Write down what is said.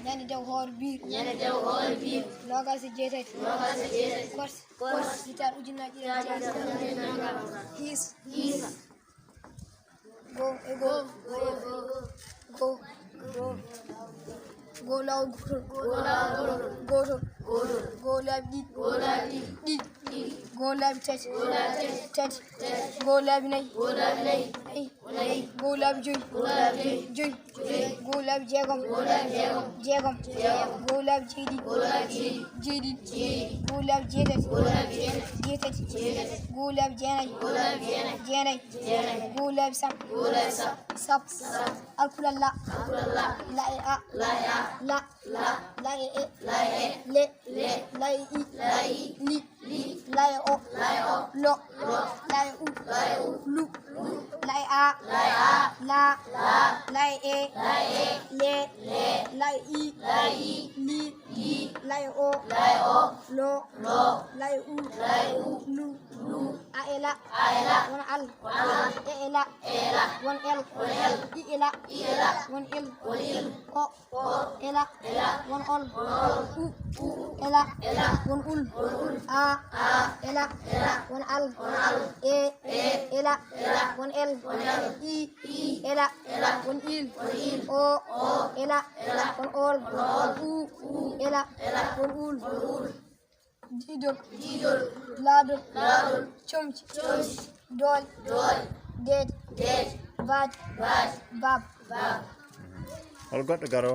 ñande dew hoore biir nogasi jeetati kors hitar ujunnaji hiis go lawol goto go laabi ɗiɗi go laabi tati go laabi nayyi go laabi joyi go laabi jeegom go laabi jeeɗiɗi go laabi jeetati go laabi jeenayyi go laabi sappo alkulal la e a la e e le la e i li la e o lo la e u lu la e a la e e le la e i li la e o lo la e u lu a e la won al e e la won el i e la won il o e la won ol u e la won ul a e la won al e la won el i e la won il o e la won ol u e la won ul didol laadol comci doole deede baadi bab hol goɗɗo garo